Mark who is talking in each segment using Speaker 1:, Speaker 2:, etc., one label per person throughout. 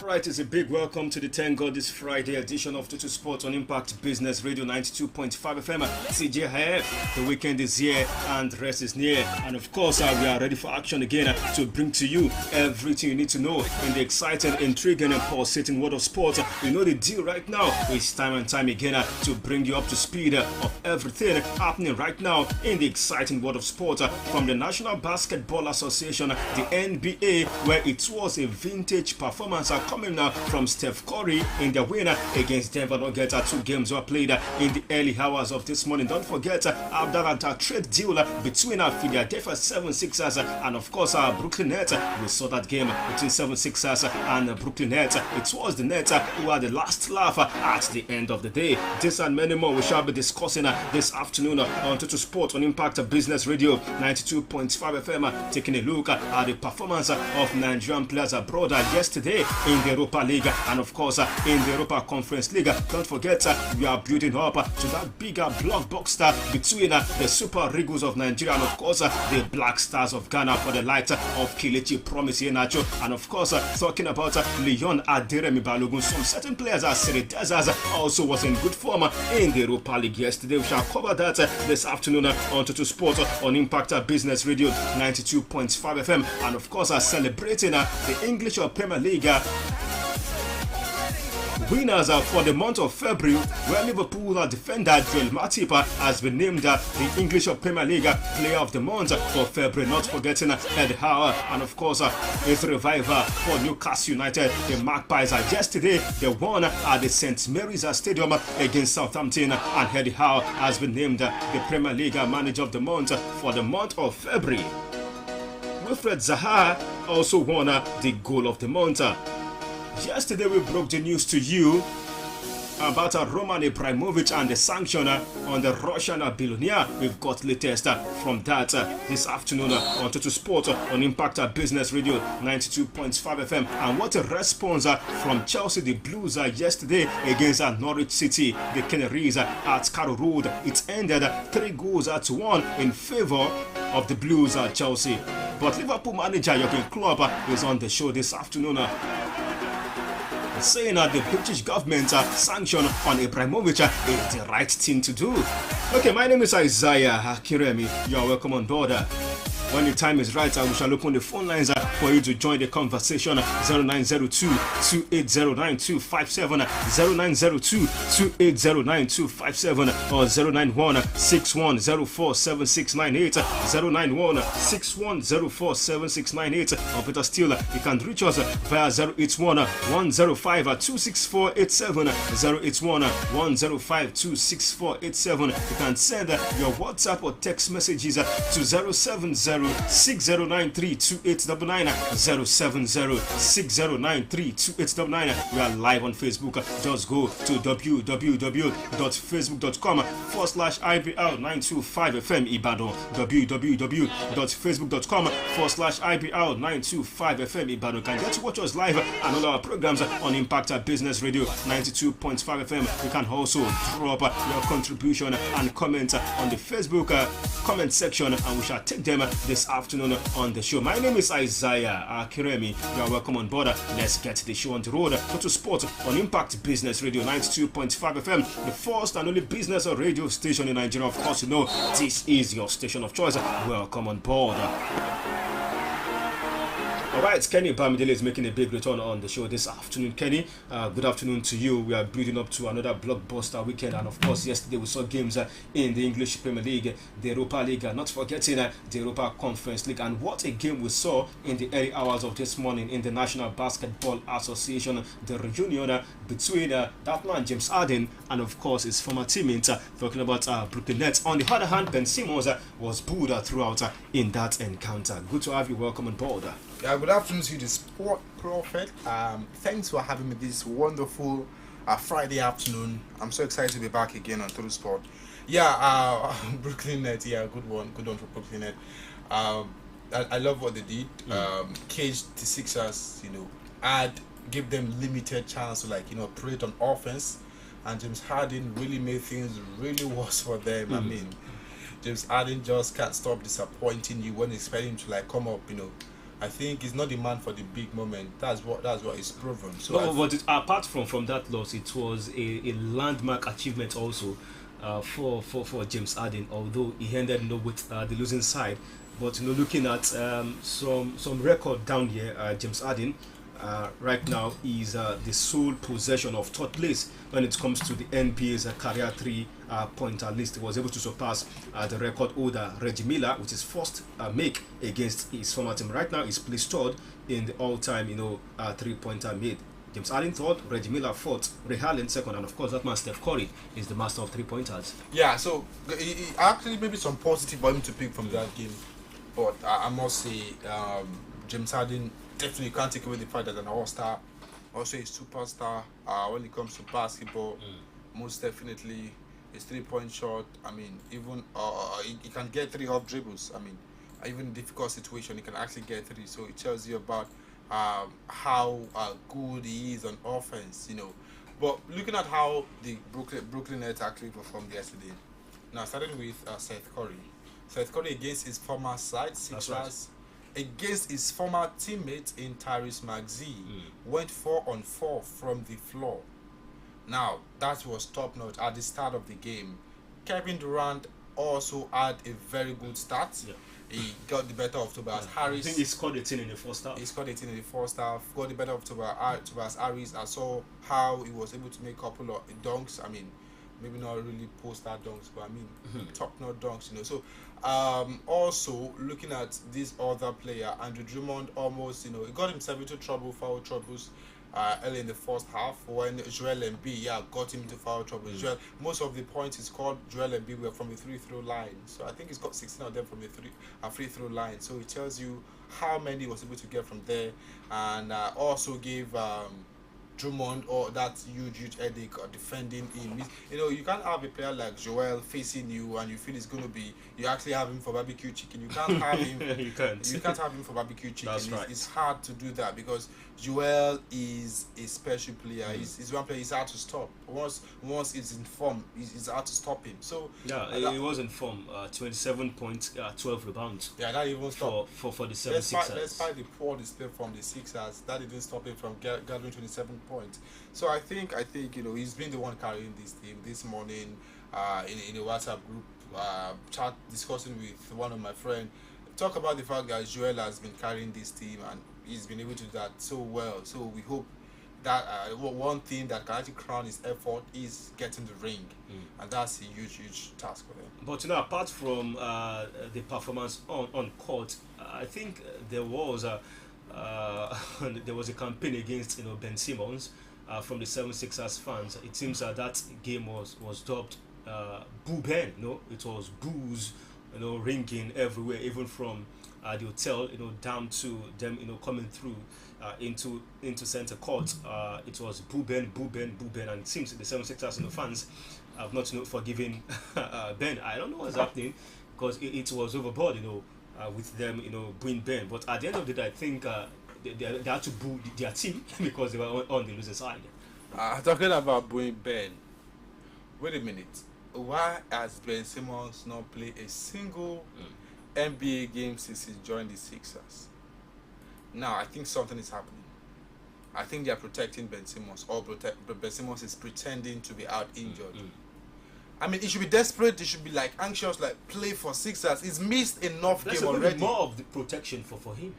Speaker 1: Alright, it's a big welcome to the Thank God This Friday edition of Total Sport on Impact Business Radio 92.5 FM. CJHF, the weekend is here and the rest is near. And of course, we are ready for action again to bring to you everything you need to know in the exciting, intriguing and pulsating world of sport. You know the deal right now. It's time and time again to bring you up to speed of everything happening right now in the exciting world of sport. From the National Basketball Association, the NBA, where it was a vintage performance coming from Steph Curry in their win against Denver Nuggets. 2 games were played in the early hours of this morning. Don't forget that trade deal between Philadelphia 76ers and of course Brooklyn Nets. We saw that game between 76ers and Brooklyn Nets. It was the Nets who had the last laugh at the end of the day. This and many more we shall be discussing this afternoon on Total Sport on Impact Business Radio 92.5 FM, taking a look at the performance of Nigerian players abroad yesterday in the Europa League and of course in the Europa Conference League. Don't forget we are building up to that bigger blockbuster between the Super Eagles of Nigeria and of course the Black Stars of Ghana for the likes of Kelechi Promise Iheanacho and of course talking about Leon Aderemi Balogun. Some certain players are Sere Desas also was in good form in the Europa League yesterday. We shall cover that this afternoon on Total Sport on Impact Business Radio 92.5 FM and of course celebrating the English Premier League winners for the month of February, where Liverpool defender Joel Matip has been named the English Premier League Player of the Month for February. Not forgetting Eddie Howe and of course his revival for Newcastle United. The Magpies yesterday they won at the St Mary's Stadium against Southampton, and Eddie Howe has been named the Premier League Manager of the Month for the month of February. Wilfred Zaha also won the Goal of the Month. Yesterday we broke the news to you about Roman Ibrahimovic and the sanction on the Russian billionaire. We've got latest from that this afternoon on Total Sport on Impact Business Radio 92.5 FM. And what a response from Chelsea, the Blues yesterday against Norwich City, the Canaries at Carrow Road. It ended 3-1 in favour of the Blues at Chelsea. But Liverpool manager Jurgen Klopp is on the show this afternoon, saying that the British government sanction on Ibrahimovic is the right thing to do. Okay, my name is Isaiah Akiremi. You are welcome on board. When the time is right, we shall open the phone lines for you to join the conversation. 0902-2809-257, 0902-2809-257, or 091-6104-7698, 091-6104-7698. Or better still, you can reach us via 081-105-26487, 081-105-26487. You can send your WhatsApp or text messages to 070-6093-2899, 070-6093-2899. We are live on Facebook. Just go to www.facebook.com/IBR925FM Ibadan, www.facebook.com/IBR925FM Ibadan. Can get to watch us live and all our programs on Impact Business Radio 92.5 FM. You can also drop your contribution and comment on the Facebook comment section, and we shall take them this afternoon on the show. My name is Isaiah Akiremi. You are welcome on board. Let's get the show on the road. Total Sport on Impact Business Radio 92.5 FM, the first and only business radio station in Nigeria. Of course, you know this is your station of choice. Welcome on board. Alright, Kenny Bamidele is making a big return on the show this afternoon. Kenny, good afternoon to you. We are building up to another blockbuster weekend, and of course yesterday we saw games in the English Premier League, the Europa League, not forgetting the Europa Conference League. And what a game we saw in the early hours of this morning in the National Basketball Association, the reunion between that man James Harden and of course his former teammate, talking about Brooklyn Nets. On the other hand, Ben Simmons was booed throughout in that encounter. Good to have you. Welcome on board.
Speaker 2: Yeah, good afternoon to you, the Sport Prophet. Thanks for having me this wonderful Friday afternoon. I'm so excited to be back again on Total Sport. Yeah, Brooklyn Nets. Yeah, good one for Brooklyn Nets. I love what they did. Caged the Sixers. Give them limited chance to operate on offense, and James Harden really made things really worse for them. I mean, James Harden just can't stop disappointing you when expecting him to come up, I think he's not the man for the big moment. That's what is proven. So
Speaker 1: Apart from that loss, it was a landmark achievement also for James Harden. Although he ended with the losing side, but looking at some record down here, James Harden. Right now is the sole possession of third place when it comes to the NBA's career three-pointer list. He was able to surpass the record holder Reggie Miller, which is first make against his former team. Right now, he's placed third in the all-time three-pointer made. James Harden third, Reggie Miller fourth, Ray Allen second, and of course that man Steph Curry is the master of three-pointers.
Speaker 2: Yeah, so actually maybe some positive for him to pick from that game, but I must say James Harden. Definitely, you can't take away the fact that an all-star, also a superstar. When it comes to basketball, most definitely his three-point shot. I mean, even he can get three off dribbles. I mean, even in difficult situation, he can actually get three. So it tells you about how good he is on offense. But looking at how the Brooklyn Nets actually performed yesterday. Now, starting with Seth Curry. Seth Curry against his former side, Sixers. Against his former teammate in Tyrese Maxey, went 4-on-4 from the floor. Now, that was top notch at the start of the game. Kevin Durant also had a very good start. Yeah. He got the better of Tobias Harris.
Speaker 1: I think he scored 18 in the first half.
Speaker 2: He scored 18 in the first half. Got the better of Tobias Harris. I saw how he was able to make a couple of dunks. I mean, maybe not really poster dunks, but I mean top-notch dunks. So also looking at this other player, Andrew Drummond, almost he got himself into foul troubles early in the first half when Joel Embiid got him into foul trouble. Most of the points he scored, Joel Embiid were from the free-throw line. So I think he's got 16 of them from the free-throw line. So it tells you how many he was able to get from there, and also gave Drummond or that huge headache or defending him. You can't have a player like Joel facing you and you feel it's going to be, you actually have him for barbecue chicken. You can't have him.
Speaker 1: You can't
Speaker 2: have him for barbecue chicken.
Speaker 1: That's right.
Speaker 2: It's hard to do that because Joel is a special player. He's one player. He's hard to stop. Once it's in form, it's hard to stop him. So
Speaker 1: yeah, he was in form. 27 points, 12 rebounds.
Speaker 2: Yeah, that even stopped
Speaker 1: for the 76ers.
Speaker 2: Despite the poor display from the Sixers, that didn't stop him from gathering 27 points. So I think he's been the one carrying this team. This morning, in a WhatsApp group chat discussing with one of my friends, talk about the fact that Joel has been carrying this team and he's been able to do that so well. So we hope that one thing that can actually crown his effort is getting the ring, and that's a huge task for them.
Speaker 1: But apart from the performance on court, I think there was a campaign against Ben Simmons from the 76ers fans. It seems that game was dubbed Boo Ben. It was boos ringing everywhere, even from the hotel down to them coming through into center court. It was Boo Ben, and it seems the 76ers fans have not forgiven Ben. I don't know what's happening because it was overboard with them booing Ben, but at the end of the day I think they had to boo their team because they were on the losing side.
Speaker 2: Talking about booing Ben, wait a minute, why has Ben Simmons not played a single NBA game since he joined the Sixers? Now I think something is happening. I think they are protecting Ben Simmons, or Ben Simmons is pretending to be out injured. I mean, he should be desperate. He should be like anxious, like play for Sixers. He's missed enough game already.
Speaker 1: More of the protection for him.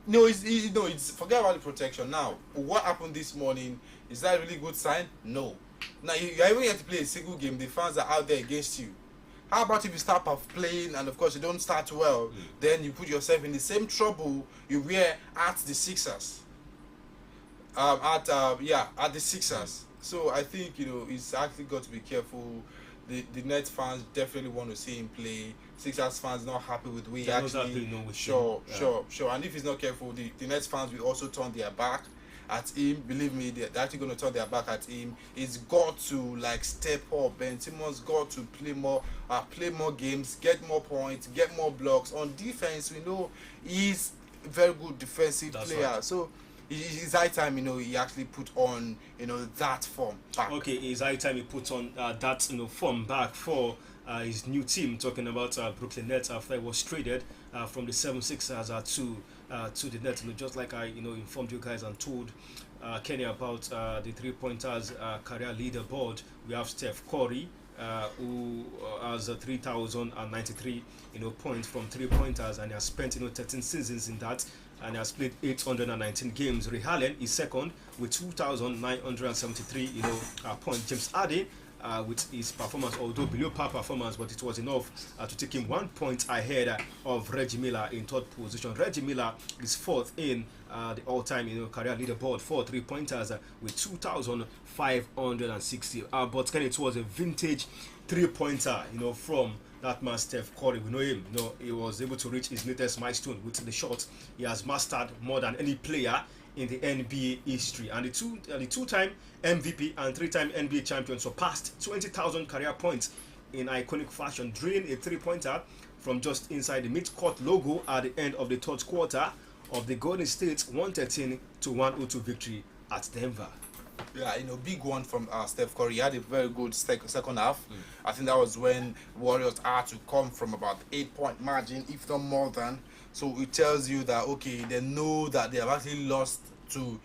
Speaker 2: No, it's forget about the protection. Now, what happened this morning, is that a really good sign? No. Now you even have to play a single game. The fans are out there against you. How about if you start off playing and of course you don't start well, then you put yourself in the same trouble you were at the Sixers. At the Sixers. So I think he's actually got to be careful. The Nets fans definitely want to see him play. Sixers fans not happy with the way he actually. Sure. And if he's not careful, the Nets fans will also turn their back at him. Believe me, they're actually going to turn their back at him. He's got to step up. Ben Simmons got to play more games, get more points, get more blocks. On defense, we know he's a very good defensive player. Right. So it's high time he actually put on that form back.
Speaker 1: Okay, it's high time he put on that form back for his new team. Talking about Brooklyn Nets after he was traded from the 7-6ers to the net. Just like I informed you guys and told Kenny about the three-pointers career leaderboard. We have Steph Curry, who has 3,093 points from three-pointers, and he has spent 13 seasons in that, and he has played 819 games. Ray Allen is second with 2,973 points. James Harden with his performance, although below par performance, but it was enough to take him 1 point ahead of Reggie Miller in third position. Reggie Miller is fourth in the all-time career leaderboard for three-pointers with 2,560. But Ken, it was a vintage three-pointer, from that man Steph Curry. We know him. He was able to reach his latest milestone with the shot. He has mastered more than any player in the NBA history, and the two-time MVP and three-time NBA champion surpassed 20,000 career points in iconic fashion, drilling a three-pointer from just inside the mid-court logo at the end of the third quarter of the Golden State 113-102 victory at Denver.
Speaker 2: Yeah, big one from Steph Curry. He had a very good second half. I think that was when Warriors had to come from about 8-point margin, if not more than. So it tells you that, okay, they know that they have actually lost to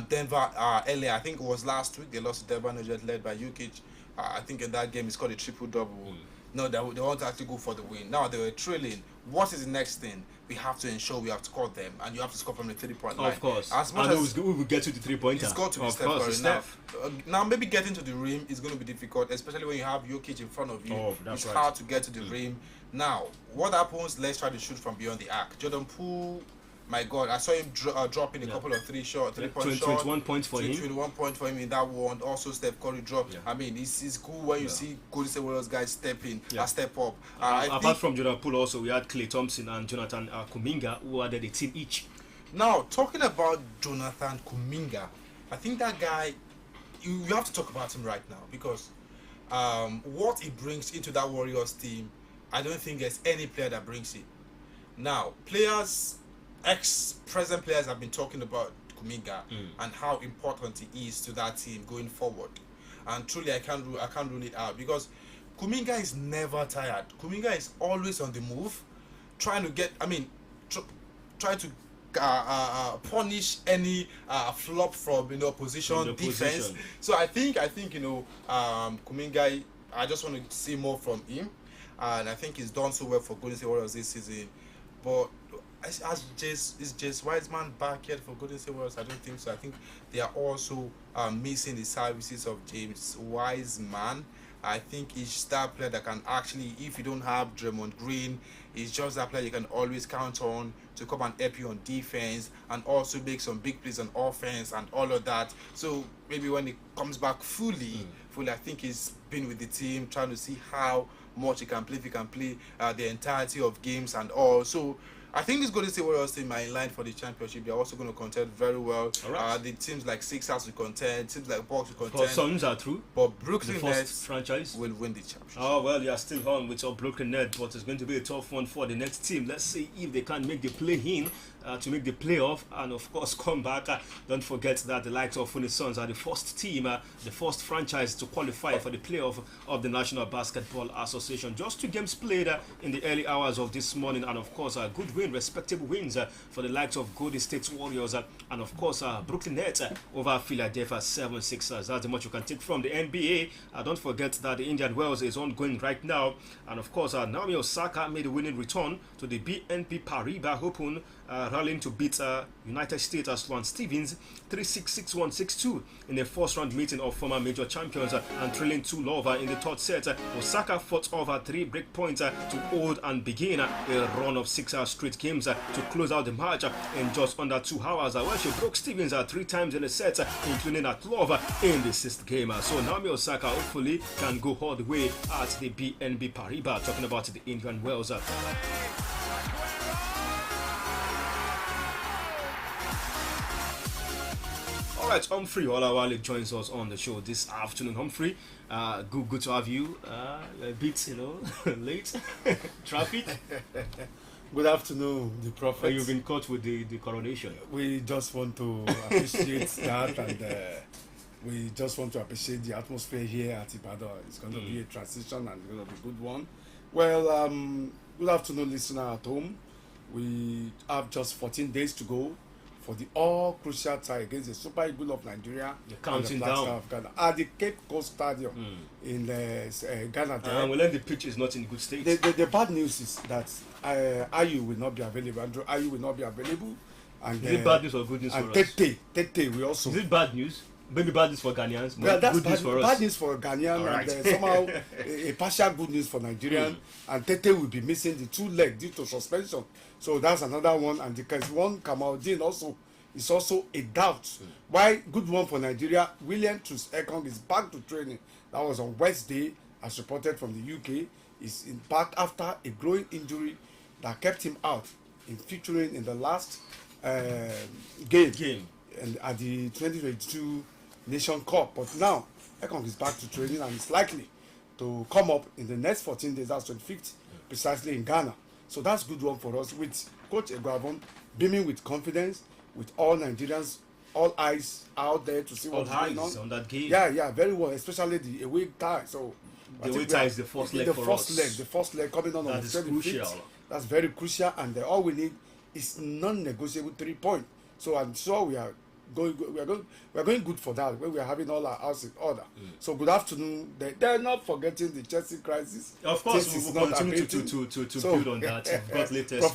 Speaker 2: Denver earlier. I think it was last week they lost to Denver Nuggets, led by Jokic. I think in that game he scored a triple-double. No, they want to actually go for the win. Now they were trailing. What is the next thing? We have to ensure we have to score them, and you have to score from the 3-point line.
Speaker 1: Of course.
Speaker 2: As much as
Speaker 1: we will get to the three-pointer.
Speaker 2: It's got to be Steph Curry now. Maybe getting to the rim is going to be difficult, especially when you have Jokic in front of you. It's hard to get to the rim. Now, what happens? Let's try to shoot from beyond the arc. Jordan Poole, my God, I saw him dropping a couple of three-point shots.
Speaker 1: 21 points for him.
Speaker 2: 21 points for him in that one. Also, Steph Curry dropped. Yeah. I mean, it's cool when you see Golden State Warriors guys step in, step up.
Speaker 1: Apart from Jordan Poole, also we had Klay Thompson and Jonathan Kuminga, who added a team each.
Speaker 2: Now, talking about Jonathan Kuminga, I think that guy, you have to talk about him right now, because what he brings into that Warriors team, I don't think there's any player that brings it. Now, ex-present players have been talking about Kuminga and how important he is to that team going forward. And truly, I can't rule it out, because Kuminga is never tired. Kuminga is always on the move, trying to get, try to punish any flop from position defense. So I think Kuminga, I just want to see more from him, and I think he's done so well for Golden State Warriors this season. But is James Wiseman back yet for Golden State Warriors? I don't think so. I think they are also missing the services of James Wiseman. I think he's that player that can actually, if you don't have Draymond Green, he's just that player you can always count on to come and help you on defense and also make some big plays on offense and all of that. So maybe when he comes back fully, I think he's been with the team trying to see how much he can play, if he can play the entirety of games and all. So I think this Golden State Warriors team are in line for the championship. They're also going to contend very well. Right. The teams like Sixers will contend, teams like Bucks will contend.
Speaker 1: Suns are through.
Speaker 2: But Brooklyn Nets
Speaker 1: franchise
Speaker 2: will win the championship.
Speaker 1: Oh, well, you are still on with your Brooklyn Nets, but it's going to be a tough one for the next team. Let's see if they can make the play-in to make the playoff and, of course, come back. Don't forget that the likes of Phoenix Suns are the first team, the first franchise to qualify for the playoff of the National Basketball Association. Just 2 games played in the early hours of this morning, and, of course, a good win, respectable wins for the likes of Golden State Warriors and, of course, Brooklyn Nets over Philadelphia 76ers. That's the much you can take from the NBA. Don't forget that the Indian Wells is ongoing right now, and, of course, Naomi Osaka made a winning return to the BNP Paribas Open, rallying to beat United States Sloane Stevens 3-6, 6-1, 6-2 in the first round meeting of former major champions and trailing 2-love in the third set. Osaka fought over 3 break points to hold and begin a run of 6 straight games to close out the match in just under 2 hours, where she broke Stevens 3 times in the set, including at love in the 6th game. So Naomi Osaka hopefully can go all the way at the BNP Paribas, talking about the Indian Wells. Alright, Humphrey Olawale joins us on the show this afternoon. Humphrey, good to have you. A bit, late. Traffic.
Speaker 3: Good afternoon, the Prophet.
Speaker 1: You've been caught with the coronation.
Speaker 3: We just want to appreciate that, and we just want to appreciate the atmosphere here at Ibadan. It's going to be a transition and it's going to be a good one. Well, good afternoon, listener at home. We have just 14 days to go for the all-crucial tie against the Super Eagles of Nigeria
Speaker 1: You're counting
Speaker 3: and the Black
Speaker 1: down.
Speaker 3: Star of Ghana at the Cape Coast Stadium in Ghana.
Speaker 1: And we learn the pitch is not in good state.
Speaker 3: The bad news is that Ayu will not be available. Andrew Ayu will not be available. And,
Speaker 1: is it bad news or good news
Speaker 3: and
Speaker 1: for us?
Speaker 3: Tete will also.
Speaker 1: Is it bad news? Maybe bad news for Ghanaians, but
Speaker 3: Well, that's
Speaker 1: good news for us.
Speaker 3: bad news for Ghanaian
Speaker 1: Alright.
Speaker 3: and somehow a partial good news for Nigerian. And Tete will be missing the 2 legs due to suspension. So that's another one. And because one Kamaldeen also is also a doubt. Why good one for Nigeria? William Troost-Ekong is back to training. That was on Wednesday, as reported from the UK. Is in back after a growing injury that kept him out in featuring in the last game. And at the 2022 Nation Cup. But now Ekong is back to training and is likely to come up in the next 14 days. That's 25th, precisely in Ghana. So that's good one for us, with Coach Eguavon beaming with confidence, with all Nigerians, all eyes out there to see what's going
Speaker 1: on that game.
Speaker 3: Yeah, very well, especially the away tie. So
Speaker 1: the away tie is the first leg for us.
Speaker 3: The first leg coming on
Speaker 1: that
Speaker 3: the 25th.
Speaker 1: Crucial.
Speaker 3: That's very crucial, and all we need is non-negotiable 3 points. So I'm sure we are going good for that when we are having all our house in order. So good afternoon. They're not forgetting the Chelsea crisis.
Speaker 1: Of course, we will continue to build on that. We've got latest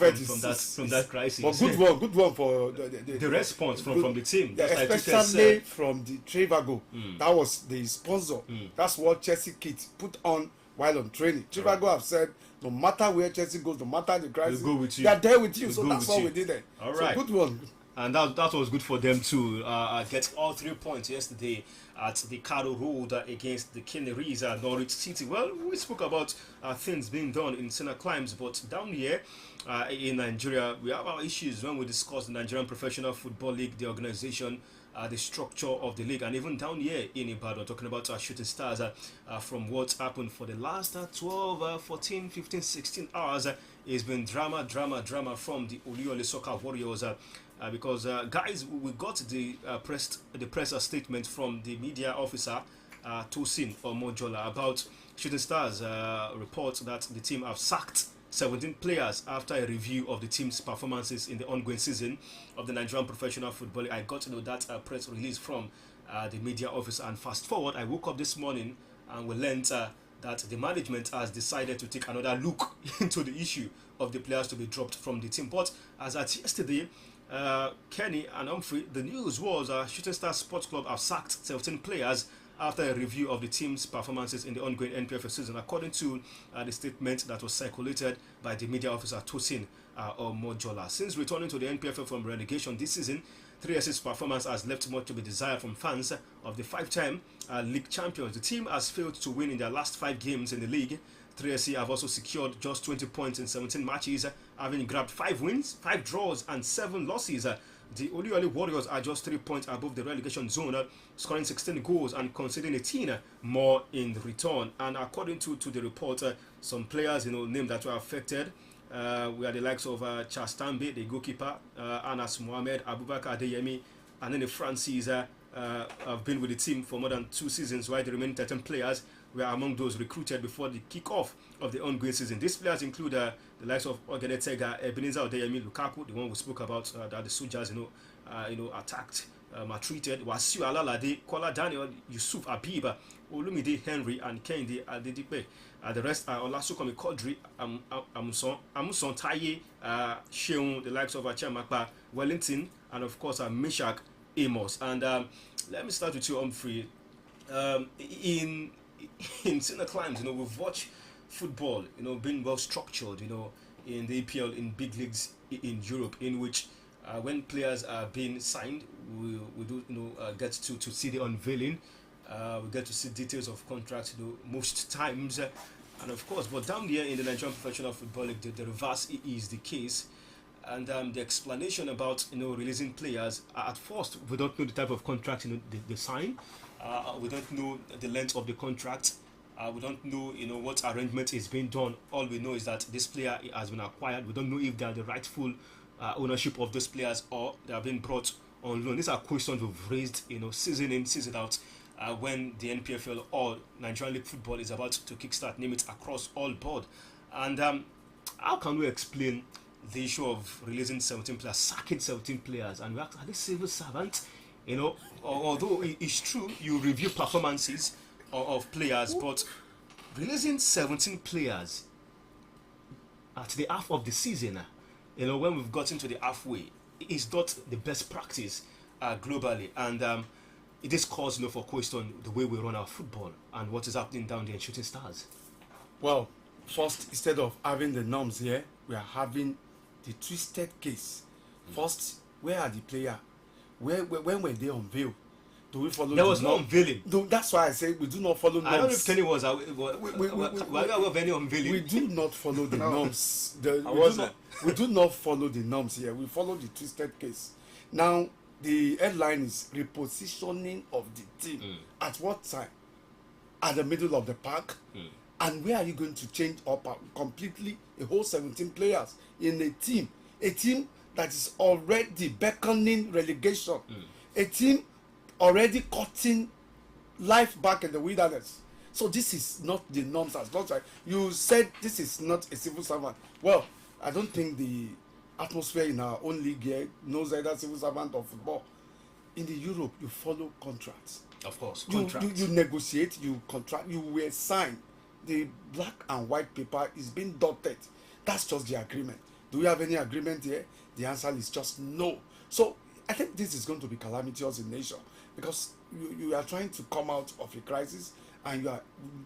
Speaker 1: from that crisis.
Speaker 3: But good one for
Speaker 1: the response from the team.
Speaker 3: Yeah, especially from the Trivago. That was the sponsor. That's what Chelsea kids put on while on training. Trivago have said, no matter where Chelsea goes, no matter the crisis,
Speaker 1: we'll go with you.
Speaker 3: They are there with you.
Speaker 1: We'll
Speaker 3: so that's what we did there.
Speaker 1: All right.
Speaker 3: So good one.
Speaker 1: And that was good for them to get all 3 points yesterday at the Carrow Road against the Canaries at Norwich City. Well, we spoke about things being done in Sena Climes, but down here in Nigeria, we have our issues when we discuss the Nigerian Professional Football League, the organization, the structure of the league, and even down here in Ibadan, talking about our shooting stars from what's happened for the last 12, 14, 15, 16 hours. It's been drama from the Oluyole Soccer Warriors. Because guys, we got the press statement from the media officer Tosin Omojola about Shooting Stars reports that the team have sacked 17 players after a review of the team's performances in the ongoing season of the Nigerian Professional Football League. I got to know that press release from the media officer, and fast forward, I woke up this morning and we learned that the management has decided to take another look into the issue of the players to be dropped from the team. But as at yesterday, Kenny and Humphrey, the news was Shooting Stars Sports Club have sacked 17 players after a review of the team's performances in the ongoing NPFL season, according to the statement that was circulated by the media officer Tosin Omojola. Since returning to the NPFL from relegation this season, 3SC's performance has left much to be desired from fans of the 5-time league champions. The team has failed to win in their last 5 games in the league. 3SC have also secured just 20 points in 17 matches, having grabbed 5 wins, 5 draws and 7 losses. The Oluyole Warriors are just 3 points above the relegation zone, scoring 16 goals and conceding 18 more in return. And according to the report, some players named that were affected were the likes of Charles Tambe, the goalkeeper, Anas Mohamed, Abubakar Adeyemi, and then the Francis have been with the team for more than 2 seasons, while the remaining 13 players were among those recruited before the kick-off of the ongoing season. These players include the likes of Ogene Tega, Ebenezer Odeyemi, Lukaku, the one we spoke about, that the soldiers attacked, maltreated, Wasiu Alalade, Kola Daniel, Yusuf Abiba, Olumide Henry, and Kehinde Adedipe. The rest are Olasukomi Kodri, Amuson Taye, Sheun, the likes of Achiamakpa, Wellington, and of course Meshach Amos. And let me start with you, Humphrey. In Sena Climes, we've watched football, being well structured, in the EPL, in big leagues in Europe, in which when players are being signed, we do get to see the unveiling. We get to see details of contracts, most times, and of course, but down here in the Nigerian Professional Football League, the reverse is the case. And the explanation about releasing players, at first we don't know the type of contract they sign. We don't know the length of the contract. We don't know what arrangement is being done. All we know is that this player has been acquired. We don't know if they are the rightful ownership of those players or they are being brought on loan. These are questions we've raised season in, season out, when the NPFL or Nigerian League Football is about to kickstart, name it, across all board. And how can we explain the issue of releasing 17 players, sacking 17 players, and we ask, are they civil servants? You know, although it's true, you review performances of players, but releasing 17 players at the half of the season, you know, when we've gotten to the halfway, is not the best practice globally, and it is cause, you know, for question the way we run our football and what is happening down there in Shooting Stars.
Speaker 3: Well, first, instead of having the norms here, we are having the twisted case. First, where are the players? When were they unveiled? Do we follow?
Speaker 1: There was no unveiling.
Speaker 3: No, that's why I say we do not follow norms.
Speaker 1: I don't know if Kenny was. Why do I have any unveiling?
Speaker 3: We do not follow the norms. We do not follow the norms here. We follow the twisted case. Now, the headline is repositioning of the team. At what time? At the middle of the park. And where are you going to change up completely a whole 17 players in a team that is already beckoning relegation, a team already cutting life back in the wilderness? So this is not the norms. As long as you said this is not a civil servant, well, I don't think the atmosphere in our own league here knows either civil servant or football. In the Europe, you follow contracts.
Speaker 1: Of course,
Speaker 3: contracts. You negotiate, you contract, you were signed. The black and white paper is being dotted. That's just the agreement. Do we have any agreement here? The answer is just no. So I think this is going to be calamitous in nature, because you are trying to come out of a crisis and you are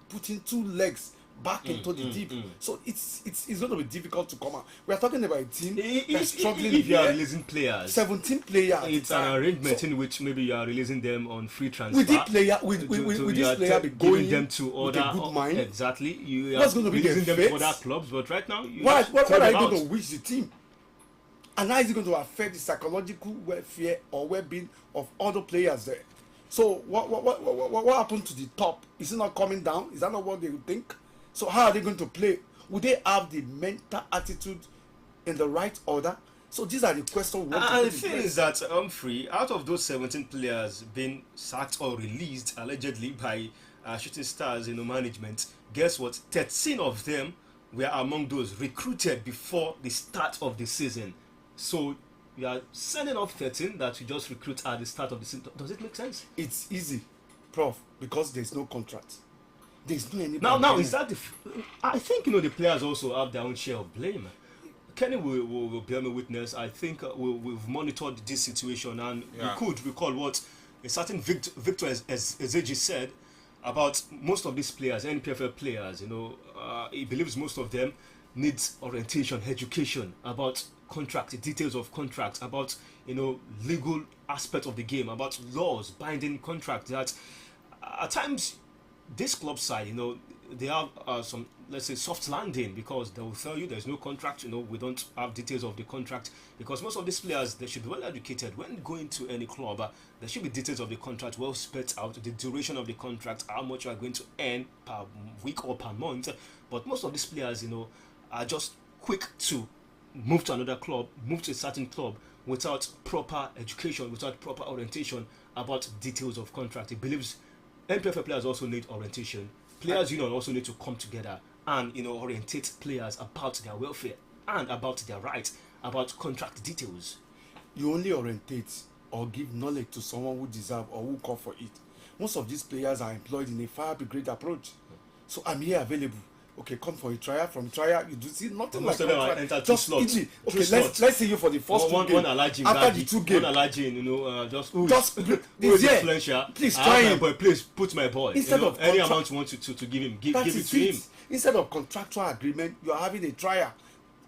Speaker 3: putting two legs back into the deep. So it's going to be difficult to come out. We are talking about a team that's struggling.
Speaker 1: If you are releasing players,
Speaker 3: 17 players.
Speaker 1: It's an arrangement in which maybe you are releasing them on free transfer.
Speaker 3: With this player, with this player be going
Speaker 1: them to
Speaker 3: with
Speaker 1: other
Speaker 3: a good mind.
Speaker 1: Exactly. You
Speaker 3: What's
Speaker 1: are
Speaker 3: going to be
Speaker 1: releasing
Speaker 3: their
Speaker 1: them to
Speaker 3: fate?
Speaker 1: other clubs, but right now,
Speaker 3: what are you going to wish the team? And how is it going to affect the psychological welfare or well-being of other players there? So what happened to the top? Is it not coming down? Is that not what they would think? So how are they going to play? Would they have the mental attitude in the right order? So these are the questions we want to
Speaker 1: And the thing is that Humphrey, out of those 17 players being sacked or released allegedly by Shooting Stars, you know, management, guess what? 13 of them were among those recruited before the start of the season. So you are sending off 13 that you just recruit at the start of the season. Does it make sense?
Speaker 3: It's easy, Prof, because there's no contract. There's no any.
Speaker 1: Now is that I think, you know, the players also have their own share of blame. Kenny will bear me witness. I think we've monitored this situation, and we could recall what a certain Victor Ezeji said about most of these players, NPFL players. You know, he believes most of them needs orientation, education about contract, details of contracts, about, you know, legal aspect of the game, about laws, binding contracts. That at times this club side, you know, they have some, let's say, soft landing, because they will tell you there's no contract. You know, we don't have details of the contract, because most of these players, they should be well educated when going to any club. There should be details of the contract well spelled out, the duration of the contract, how much you are going to earn per week or per month. But most of these players, you know, are just quick to move to another club, move to a certain club without proper education, without proper orientation about details of contract. He believes NPFL players also need orientation. Players union also need to come together and, you know, orientate players about their welfare and about their rights, about contract details.
Speaker 3: You only orientate or give knowledge to someone who deserve or who call for it. Most of these players are employed in a fire brigade approach. So I'm here available. Okay, come for a trial. From trial, you do see nothing like that. Just easy. Okay, let's see you for the first two games. After the two games,
Speaker 1: one allergy, you know, just
Speaker 3: influential. Please try him.
Speaker 1: Boy, please put my boy.
Speaker 3: Instead of
Speaker 1: any amount you want to give him, give it to him.
Speaker 3: Instead of contractual agreement, you are having a trial.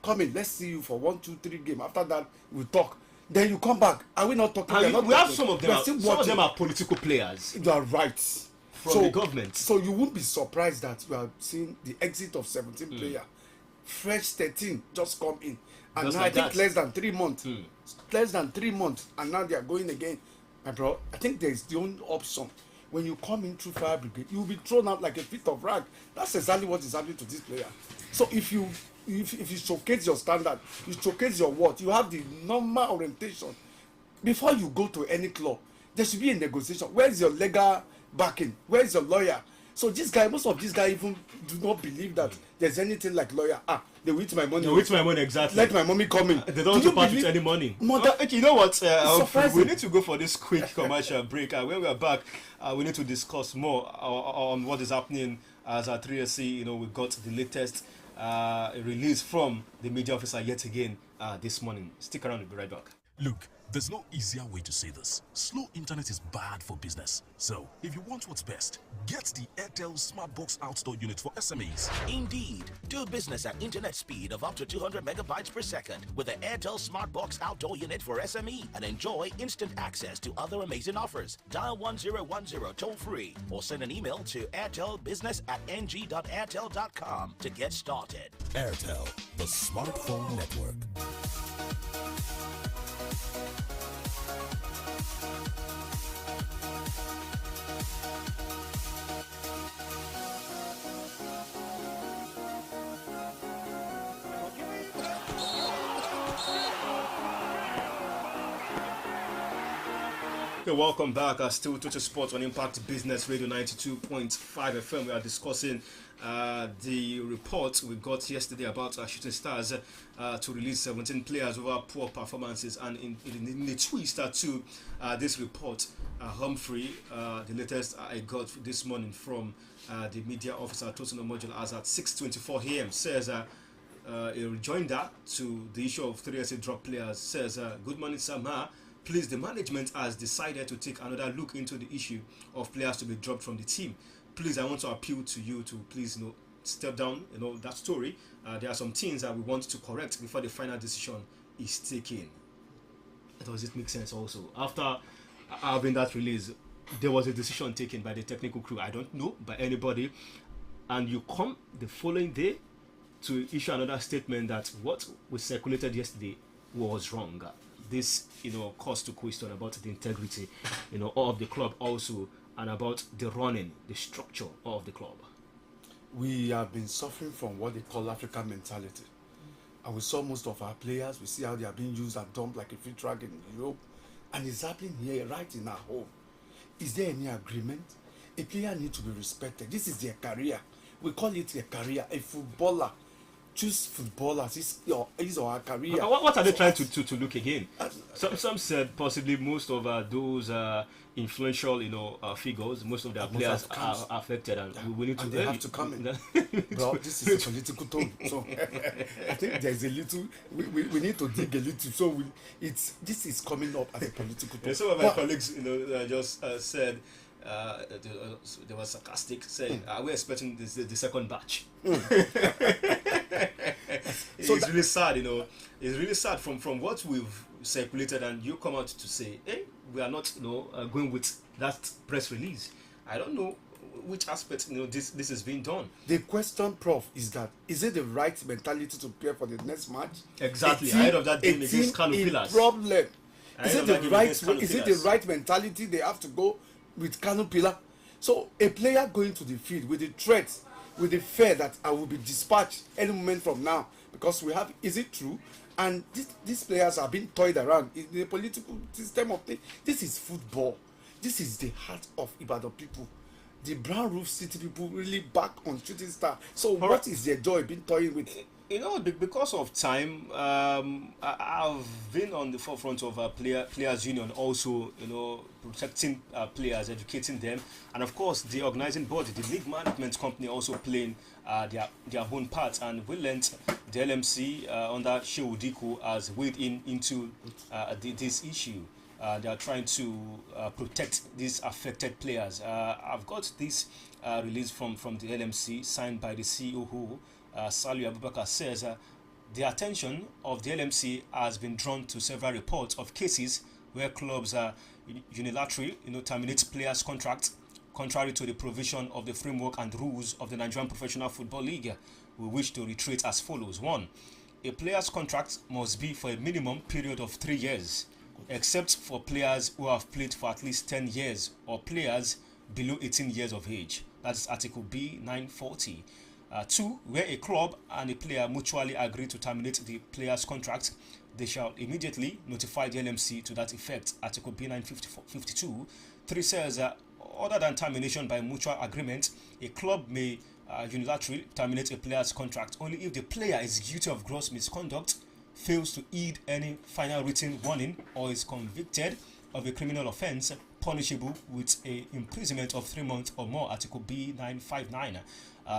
Speaker 3: Come in, let's see you for 1, 2, 3 games. After that, we'll talk. Then you come back. Are we not talking?
Speaker 1: We have some of them. Some of them are political players.
Speaker 3: You are right.
Speaker 1: From the government.
Speaker 3: So you won't be surprised that you are seeing the exit of 17 players. Fresh 13 just come in. And just now like I think less than 3 months. Less than 3 months. And now they are going again. My bro, I think there is the only option. When you come in through fire brigade, you will be thrown out like a bit of rag. That's exactly what is happening to this player. So if you showcase your standard, you showcase your worth, you have the normal orientation. Before you go to any club, there should be a negotiation. Where is your legal backing? Where is your lawyer? So this guy, most of these guys even do not believe that there's anything like lawyer. They will eat my money.
Speaker 1: They will eat my money, exactly.
Speaker 3: Let my mommy come in.
Speaker 1: They don't want to part with any money. You know what? We need to go for this quick commercial break. When we are back, we need to discuss more on what is happening as a 3SC. We got the latest release from the media officer yet again this morning. Stick around, we'll be right back.
Speaker 4: Look, there's no easier way to say this. Slow internet is bad for business. So, if you want what's best, get the Airtel Smartbox Outdoor Unit for SMEs.
Speaker 5: Indeed. Do business at internet speed of up to 200 megabytes per second with the Airtel Smartbox Outdoor Unit for SME and enjoy instant access to other amazing offers. Dial 1010 toll-free or send an email to airtelbusiness@ng.airtel.com to get started.
Speaker 4: Airtel, the smartphone network.
Speaker 1: Okay, welcome back. Still Total Sports on Impact Business Radio 92.5 FM. We are discussing the report we got yesterday about Shooting Stars to release 17 players over poor performances, and in the twist to this report, Humphrey, the latest I got this morning from the media officer Tosin Omojol as at 6:24 a.m. says a rejoinder to the issue of 3SC drop players, says good morning Sama. Please, the management has decided to take another look into the issue of players to be dropped from the team. Please, I want to appeal to you to please, step down, that story. There are some things that we want to correct before the final decision is taken. Does it make sense also? After having that release, there was a decision taken by the technical crew. I don't know by anybody. And you come the following day to issue another statement that what was circulated yesterday was wrong. This, calls to question about the integrity, of the club also, and about the running, the structure of the club.
Speaker 3: We have been suffering from what they call African mentality. And we saw most of our players, we see how they are being used and dumped like a free drug in Europe. And it's happening here, right in our home. Is there any agreement? A player needs to be respected. This is their career. We call it a career. A footballer. Choose footballers. His or her career.
Speaker 1: What are they trying to look again? Some said possibly most of those influential, figures, most of their players are affected, and we need to.
Speaker 3: They have to come in. Bro, this is a political tone. So I think there's a little. We need to dig a little. So this is coming up as a political tone.
Speaker 1: Some of my colleagues, just said. They were sarcastic, saying, "We're expecting the second batch." It's really sad, It's really sad from what we've circulated, and you come out to say, "Hey, we are not, going with that press release." I don't know which aspect, this is being done.
Speaker 3: The question, Prof, is it the right mentality to prepare for the next match?
Speaker 1: Exactly. Ahead of that game against Kano Pillars.
Speaker 3: Problem. Is it the right mentality they have to go with Kano Pillar? So a player going to the field with the threat, with the fear that I will be dispatched any moment from now, because is it true? And these players are being toyed around in the political system of things. This is football. This is the heart of Ibadan people. The Brown Roof City people really back on Shooting Star. So what is their joy being toyed with?
Speaker 1: Because of time, I've been on the forefront of players union, also, protecting players, educating them, and of course the organizing body, the league management company, also playing their own part. And we learned the LMC under Shehu Diko has weighed into this issue. They are trying to protect these affected players. I've got this release from the LMC, signed by the CEO who. Salu Abubakar says the attention of the LMC has been drawn to several reports of cases where clubs unilaterally terminate players' contracts contrary to the provision of the framework and rules of the Nigerian Professional Football League. We wish to reiterate as follows. 1. A player's contract must be for a minimum period of 3 years, except for players who have played for at least 10 years or players below 18 years of age. That's Article B 940. 2. Where a club and a player mutually agree to terminate the player's contract, they shall immediately notify the LMC to that effect. Article B 952. 3 says other than termination by mutual agreement, a club may unilaterally terminate a player's contract only if the player is guilty of gross misconduct, fails to heed any final written warning, or is convicted of a criminal offence punishable with a imprisonment of 3 months or more. Article B959.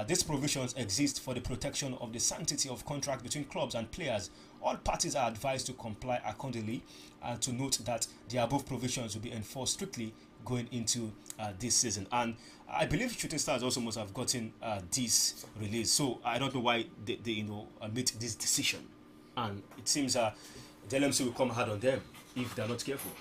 Speaker 1: These provisions exist for the protection of the sanctity of contract between clubs and players. All parties are advised to comply accordingly, and to note that the above provisions will be enforced strictly going into this season. And I believe Shooting Stars also must have gotten this release, so I don't know why they made this decision, and it seems the LMC will come hard on them if they're not careful.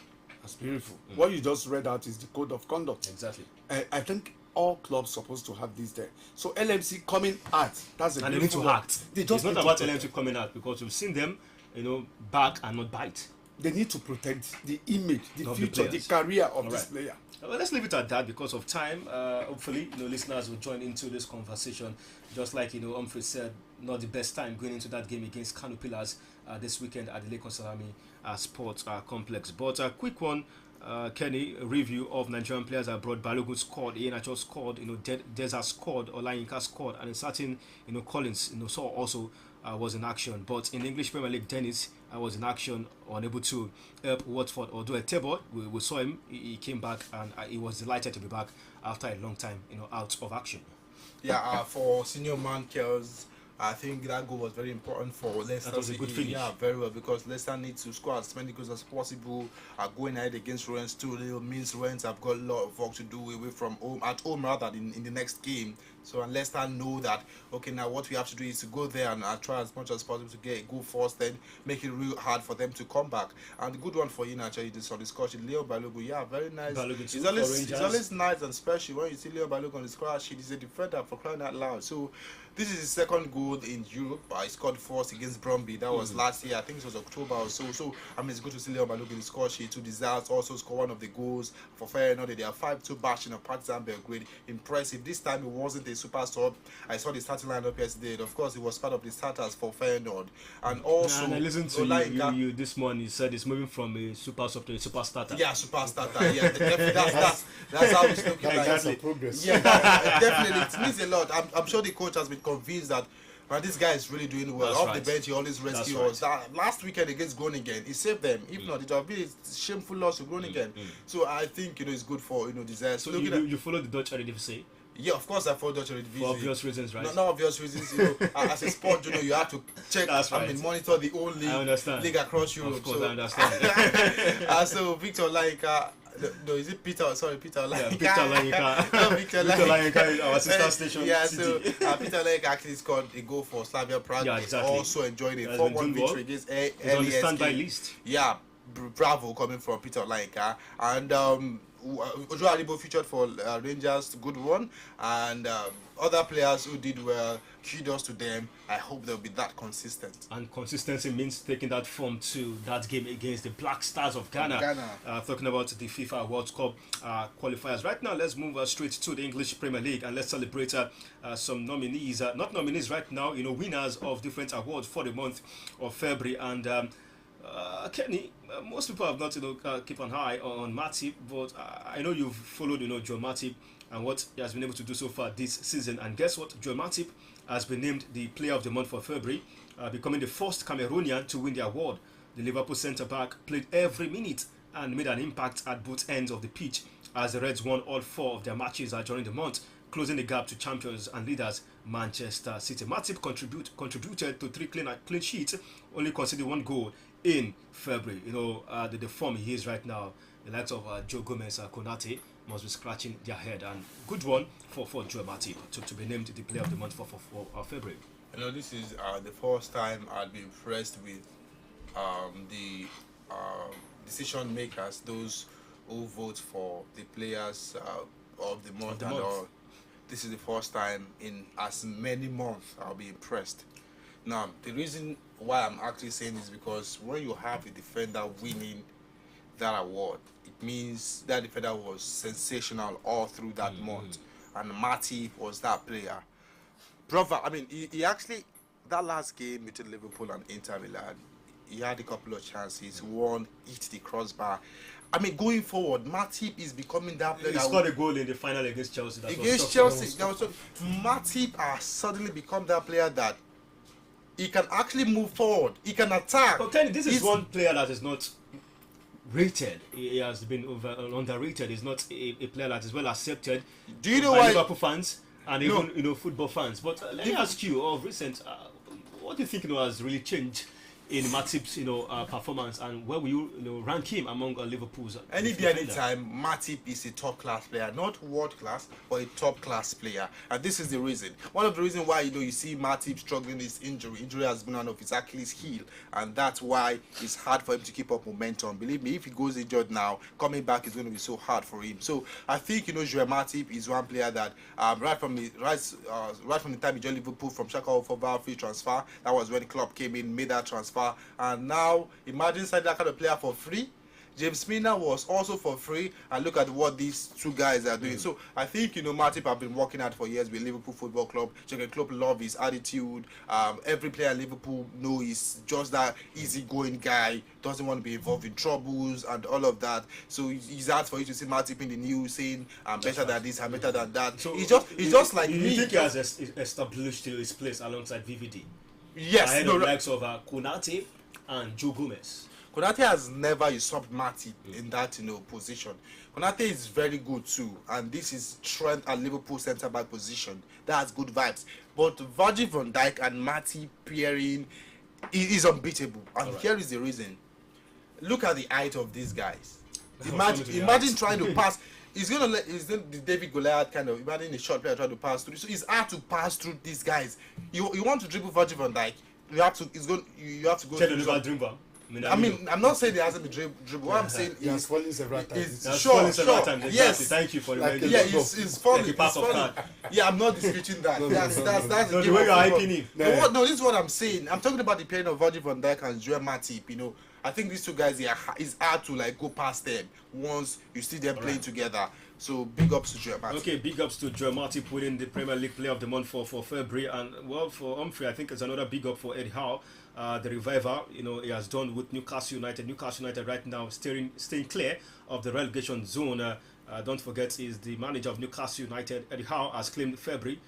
Speaker 3: That's beautiful. What you just read out is the code of conduct.
Speaker 1: Exactly.
Speaker 3: I think all clubs supposed to have this there. So LMC coming out, that's a
Speaker 1: And they need to
Speaker 3: one.
Speaker 1: act.
Speaker 3: They
Speaker 1: It's
Speaker 3: just
Speaker 1: not
Speaker 3: need
Speaker 1: about
Speaker 3: to protect.
Speaker 1: LMC coming out, because we've seen them, back and not bite.
Speaker 3: They need to protect the image, the
Speaker 1: Of the
Speaker 3: future, the
Speaker 1: players.
Speaker 3: career of
Speaker 1: All
Speaker 3: this
Speaker 1: right.
Speaker 3: player.
Speaker 1: Well, let's leave it at that because of time. Hopefully, listeners will join into this conversation. Just like Humphrey said, not the best time going into that game against Kano Pillars this weekend at the Lake Salami Sports Complex. But a quick one, Kenny, a review of Nigerian players abroad. Balogun scored, Iheanacho scored, Deza scored, Olayinka scored, and a certain Collins saw also was in action. But in the English Premier League, Dennis was in action, unable to help Watford. Although Etebo, we saw him, he came back, and he was delighted to be back after a long time out of action.
Speaker 2: Yeah, for senior man Kells, I think that goal was very important for Leicester.
Speaker 1: That was a good finish.
Speaker 2: Yeah, very well, because Leicester needs to score as many goals as possible. Going ahead against Rennes 2-0 means Rennes have got a lot of work to do away from home, at home rather, in the next game. So, and Leicester know that, okay, now what we have to do is to go there and try as much as possible to get a goal first, then make it real hard for them to come back. And the good one for you, actually, is on the score sheet, Leo Balogun. Yeah, very nice. It's always nice and special when you see Leo Balogun on the score sheet. He's a defender, for crying out loud. So, this is his second goal in Europe. I scored first against Brøndby. That was last year. I think it was October or so. So, it's good to see Leo Balogun in the score sheet. Two Desires also scored one of the goals for Feyenoord. They are 5-2 bashing of Partizan Belgrade. Impressive. This time it wasn't a super sub. I saw the starting lineup yesterday. Of course, it was part of the starters for Feyenoord. And also,
Speaker 1: and I listened to
Speaker 2: Olayinka,
Speaker 1: you this morning. You said it's moving from a super sub to a super starter.
Speaker 2: yeah, super starter. Yeah, that's how it's looking like.
Speaker 3: Exactly. Progress.
Speaker 2: Yeah, definitely. It means a lot. I'm sure the coach has been convinced that this guy is really doing well.
Speaker 1: That's
Speaker 2: Off
Speaker 1: right.
Speaker 2: the bench, he always rescues
Speaker 1: That's
Speaker 2: us. That last weekend against Groningen, he saved them. If not, it would have been a shameful loss to Groningen. So I think it's good for Desire.
Speaker 1: So
Speaker 2: looking at,
Speaker 1: you follow the Dutch Eredivisie
Speaker 2: yeah, of course I follow Dutch Eredivisie.
Speaker 1: for obvious reasons, right?
Speaker 2: No obvious reasons. As a sport, you have to check.
Speaker 1: That's right.
Speaker 2: Monitor the whole league.
Speaker 1: I understand.
Speaker 2: League across Europe.
Speaker 1: Of course,
Speaker 2: so,
Speaker 1: I understand.
Speaker 2: So Victor Olayinka. No, is it Peter? Sorry, Peter Olayinka.
Speaker 1: Peter Olayinka.
Speaker 2: No,
Speaker 1: Victor Olayinka is our sister station.
Speaker 2: Yeah,
Speaker 1: City.
Speaker 2: so Peter Olayinka actually scored a goal for Slavia Prague.
Speaker 1: Yeah, exactly.
Speaker 2: Also enjoyed a
Speaker 1: Has
Speaker 2: 4-1
Speaker 1: been doing
Speaker 2: victory
Speaker 1: well.
Speaker 2: against
Speaker 1: He's on the standby
Speaker 2: LASK.
Speaker 1: list.
Speaker 2: Yeah, bravo coming from Peter Olayinka. And Ojo Aribo featured for Rangers, good one. And other players who did well, kudos to them. I hope they'll be that consistent.
Speaker 1: And consistency means taking that form to that game against the Black Stars of Ghana. Talking about the FIFA World Cup qualifiers. Right now, let's move straight to the English Premier League and let's celebrate some nominees. Not nominees right now, winners of different awards for the month of February. And Kenny, most people have not keep an eye on Matip, but I know you've followed Joe Matip and what he has been able to do so far this season. And guess what? Joe Matip has been named the Player of the Month for February, becoming the first Cameroonian to win the award. The Liverpool centre-back played every minute and made an impact at both ends of the pitch as the Reds won all 4 of their matches during the month, closing the gap to champions and leaders Manchester City. Matip contributed to 3 clean sheets, only conceded 1 goal in February. The form he is right now, the likes of Joe Gomez and Konate must be scratching their head. And good one for Joe Matip to be named the Player of the Month for February.
Speaker 2: This is the first time I'd be impressed with the decision makers, those who vote for the players of the month. This is the first time in as many months I'll be impressed. Now, the reason why I'm actually saying this is because when you have a defender winning that award, it means that defender was sensational all through that month, and Matip was that player. Brother, he actually, that last game between Liverpool and Inter Milan, he had a couple of chances. One hit the crossbar, I mean, going forward, Matip is becoming that player.
Speaker 1: He scored a goal in the final against Chelsea.
Speaker 2: Against Chelsea, Matip has suddenly become that player that he can actually move forward. He can attack.
Speaker 1: But Kenny, this is one player that is not rated. He has been underrated. He's not a player that is well accepted.
Speaker 2: Do you know
Speaker 1: by
Speaker 2: why
Speaker 1: Liverpool fans and even football fans? But let me ask you, of recent, what do you think has really changed in Matip's performance, and where will you rank him among Liverpool's?
Speaker 2: Any day, anytime, Matip is a top class player, not world class, but a top class player, and this is the reason. One of the reasons why you see Matip struggling is injury. Injury has been one of his Achilles heel, and that's why it's hard for him to keep up momentum. Believe me, if he goes injured now, coming back is going to be so hard for him. So I think Joel Matip is one player that right from the time he joined Liverpool from Schalke for free transfer, that was when the club came in, made that transfer. And now imagine signing that kind of player for free. James Milner was also for free, and look at what these two guys are doing. So I think Matip have been working hard for years with Liverpool Football Club. Jurgen Klopp love his attitude. Every player at Liverpool know he's just that easygoing guy, doesn't want to be involved in troubles and all of that. So it's hard for you to see Matip in the news saying I'm better than this, I'm better than that. So he's just like me.
Speaker 1: You think he has established his place alongside VVD?
Speaker 2: Yes,
Speaker 1: ahead of the likes of Konate and Joe Gomez.
Speaker 2: Konate has never usurped Matip in that position. Konate is very good too, and this is Trent at Liverpool centre back position. That has good vibes. But Virgil van Dijk and Matip pairing is unbeatable, and here is the reason. Look at the height of these guys. Imagine trying to pass. He's gonna the David Goliath kind of. Imagine a short player trying to pass through. So it's hard to pass through these guys. You want to dribble Virgil van Dijk, you have to go. I'm not saying he hasn't been dribble. What I'm saying
Speaker 3: he has fallen several times.
Speaker 1: Sure.
Speaker 2: Yes.
Speaker 1: Thank you for reminding
Speaker 2: me. He's falling. Yeah, I'm not disputing that. That's
Speaker 1: the way you're hyping him.
Speaker 2: No, this is what I'm saying. I'm talking about the pairing of Virgil van Dijk and Joel Matip. I think these two guys, it's hard to go past them once you see them playing together. So big ups to Joel Matip.
Speaker 1: Okay, big ups to Joel Matip winning the Premier League Player of the Month for February, and for Humphrey, I think it's another big up for Eddie Howe, the reviver. He has done with Newcastle United. Newcastle United right now staying clear of the relegation zone. Don't forget, he's the manager of Newcastle United. Eddie Howe has claimed February